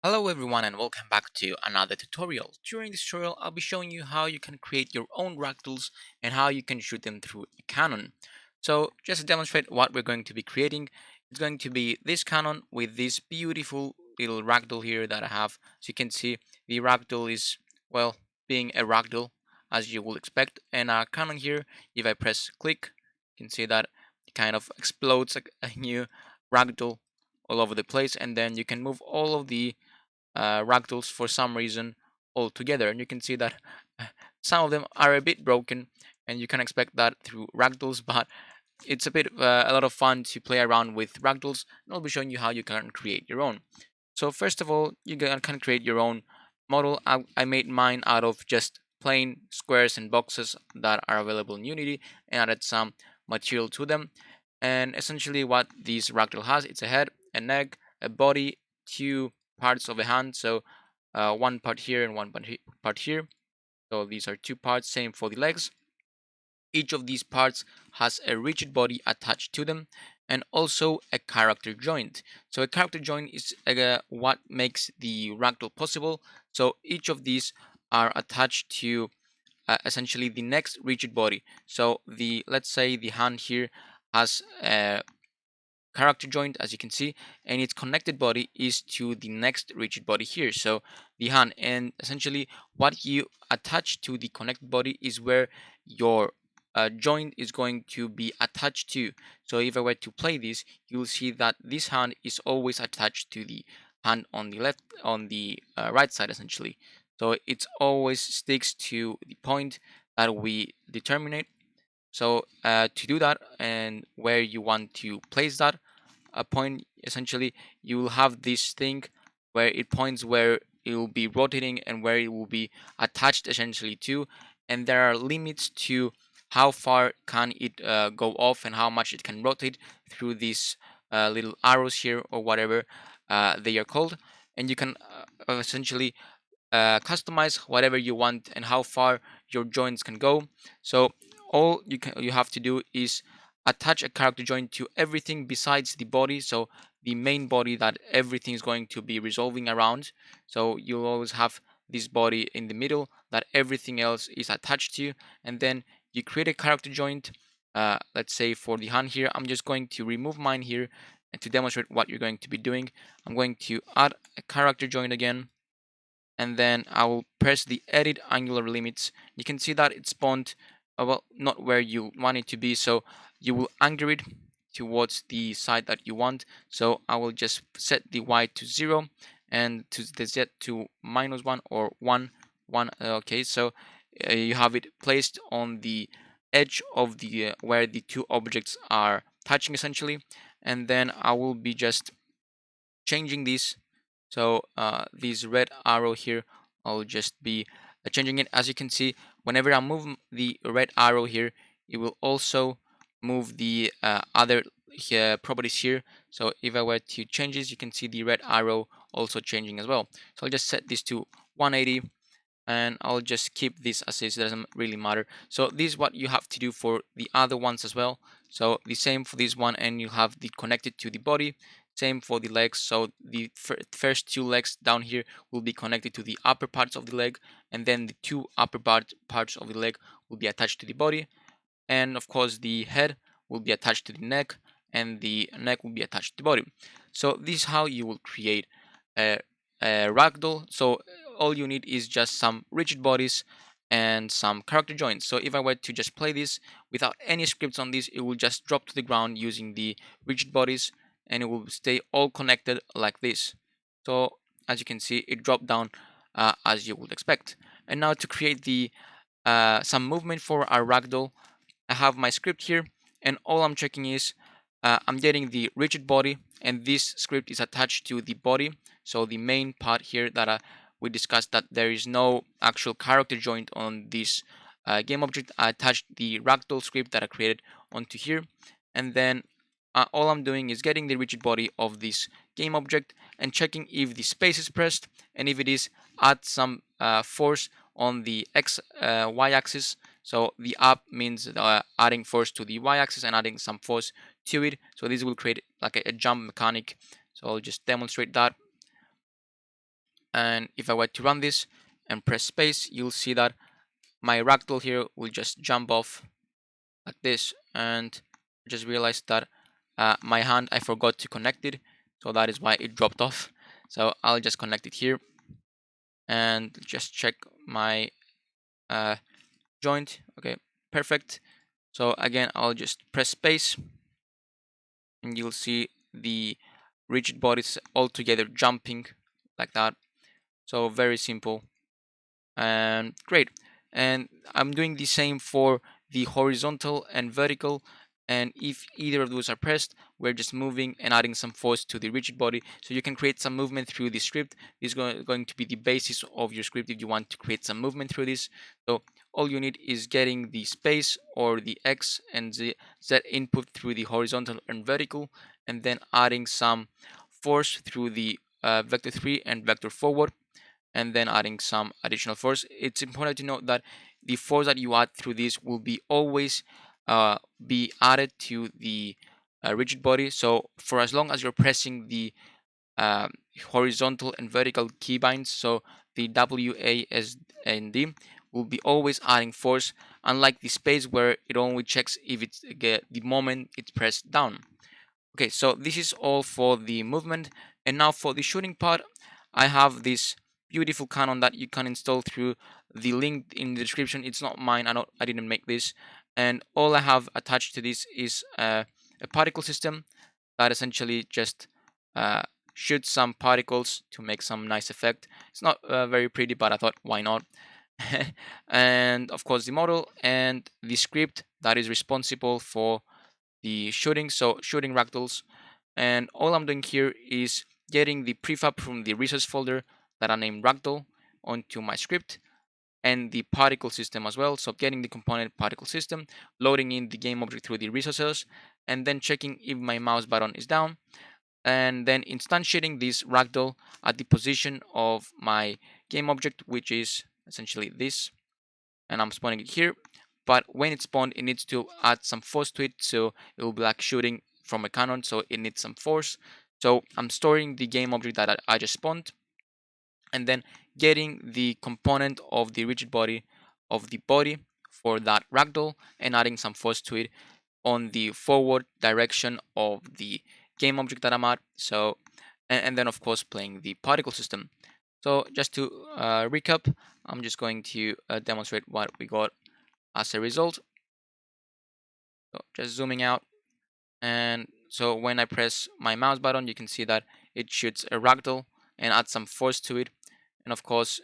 Hello everyone and welcome back to another tutorial. During this tutorial I'll be showing you how you can create your own ragdolls and how you can shoot them through a canon. So just to demonstrate what we're going to be creating, it's going to be this canon with this beautiful little ragdoll here that I have. As you can see, the ragdoll is, well, being a ragdoll as you will expect, and our canon here, if I press click, you can see that it kind of explodes like a new ragdoll all over the place, and then you can move all of the ragdolls for some reason altogether, and you can see that some of them are a bit broken, and you can expect that through ragdolls, but it's a lot of fun to play around with ragdolls, and I'll be showing you how you can create your own. So first of all, you can create your own model. I made mine out of just plain squares and boxes that are available in Unity, and added some material to them. And essentially what this ragdoll has, it's a head, a neck, a body, two parts of a hand, so one part here and one part here. So these are two parts, same for the legs. Each of these parts has a rigid body attached to them, and also a character joint. So a character joint is what makes the ragdoll possible. So each of these are attached to essentially the next rigid body. So let's say the hand here has a character joint, as you can see, and its connected body is to the next rigid body here, so the hand. And essentially what you attach to the connected body is where your joint is going to be attached to. So if I were to play this, you'll see that this hand is always attached to the hand on the left, on the right side essentially. So it always sticks to the point that we determine. So to do that, and where you want to place that a point, essentially you will have this thing where it points where it will be rotating and where it will be attached essentially to, and there are limits to how far can it go off and how much it can rotate through these little arrows here, or whatever they are called. And you can essentially customize whatever you want and how far your joints can go. So all you have to do is attach a character joint to everything besides the body, so the main body that everything is going to be resolving around. So you'll always have this body in the middle that everything else is attached to, and then you create a character joint. Let's say for the hand here, I'm just going to remove mine here, and to demonstrate what you're going to be doing, I'm going to add a character joint again, and then I will press the edit angular limits. You can see that it spawned well, not where you want it to be, so you will angle it towards the side that you want. So I will just set the y to 0 and to the z to -1 or 1 1. Okay, so you have it placed on the edge of the where the two objects are touching essentially. And then I will be just changing this. So this red arrow here, I'll just be changing it. As you can see, whenever I move the red arrow here, it will also move the other properties here. So if I were to change this, you can see the red arrow also changing as well. So I'll just set this to 180, and I'll just keep this as is, it doesn't really matter. So this is what you have to do for the other ones as well. So the same for this one, and you have the connected to the body. Same for the legs, so the first two legs down here will be connected to the upper parts of the leg, and then the two upper parts of the leg will be attached to the body. And of course the head will be attached to the neck, and the neck will be attached to the body. So this is how you will create a, a ragdoll. So all you need is just some rigid bodies and some character joints. So if I were to just play this without any scripts on this, it will just drop to the ground using the rigid bodies, and it will stay all connected like this. So as you can see, it dropped down as you would expect. And now to create the some movement for our ragdoll, I have my script here, and all I'm checking is I'm getting the rigid body, and this script is attached to the body. So the main part here that we discussed, that there is no actual character joint on this game object. I attached the ragdoll script that I created onto here, and then all I'm doing is getting the rigid body of this game object and checking if the space is pressed, and if it is, add some force on the y-axis. So the up means adding force to the y-axis and adding some force to it. So this will create like a jump mechanic. So I'll just demonstrate that. And if I were to run this and press space, you'll see that my ragdoll here will just jump off like this. And I just realized that my hand, I forgot to connect it, so that is why it dropped off. So I'll just connect it here and just check my uh, joint. Okay, perfect. So again, I'll just press space and you'll see the rigid bodies all together jumping like that. So very simple and great. And I'm doing the same for the horizontal and vertical, and if either of those are pressed, we're just moving and adding some force to the rigid body, so you can create some movement through the script. This is going to be the basis of your script if you want to create some movement through this. So all you need is getting the space or the X and the Z input through the horizontal and vertical, and then adding some force through the vector 3 and vector forward, and then adding some additional force. It's important to note that the force that you add through this will be always be added to the rigid body. So for as long as you're pressing the uh, horizontal and vertical keybinds, so the W, A, S, and D, will be always adding force, unlike the space where it only checks if it's the moment it's pressed down. Okay, so this is all for the movement, and now for the shooting part, I have this beautiful canon that you can install through the link in the description. It's not mine. I didn't make this, and all I have attached to this is a particle system that essentially just uh, shoots some particles to make some nice effect. It's not very pretty, but I thought why not. And of course the model and the script that is responsible for the shooting, so shooting ragdolls. And all I'm doing here is getting the prefab from the resource folder that I named ragdoll onto my script, and the particle system as well. So getting the component particle system, loading in the game object through the resources, and then checking if my mouse button is down, and then instantiating this ragdoll at the position of my game object, which is essentially this, and I'm spawning it here. But when it's spawned, it needs to add some force to it, so it will be like shooting from a cannon, so it needs some force. So I'm storing the game object that I just spawned, and then getting the component of the rigid body of the body for that ragdoll and adding some force to it on the forward direction of the game object that I'm at. So and then of course playing the particle system. So just to recap, I'm just going to demonstrate what we got as a result. So just zooming out, and so when I press my mouse button, you can see that it shoots a ragdoll and adds some force to it, and of course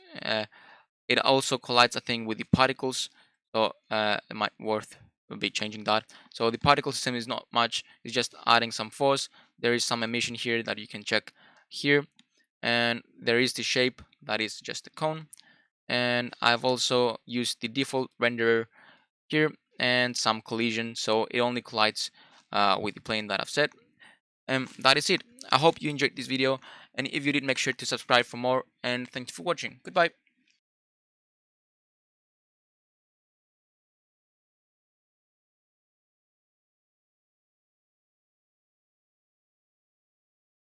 it also collides a thing with the particles, so it might worth be changing that. So the particle system is not much, it's just adding some force. There is some emission here that you can check here, and there is the shape that is just a cone, and I've also used the default renderer here and some collision, so it only collides with the plane that I've set. And that is it. I hope you enjoyed this video, and if you did, make sure to subscribe for more, and thank you for watching. Goodbye.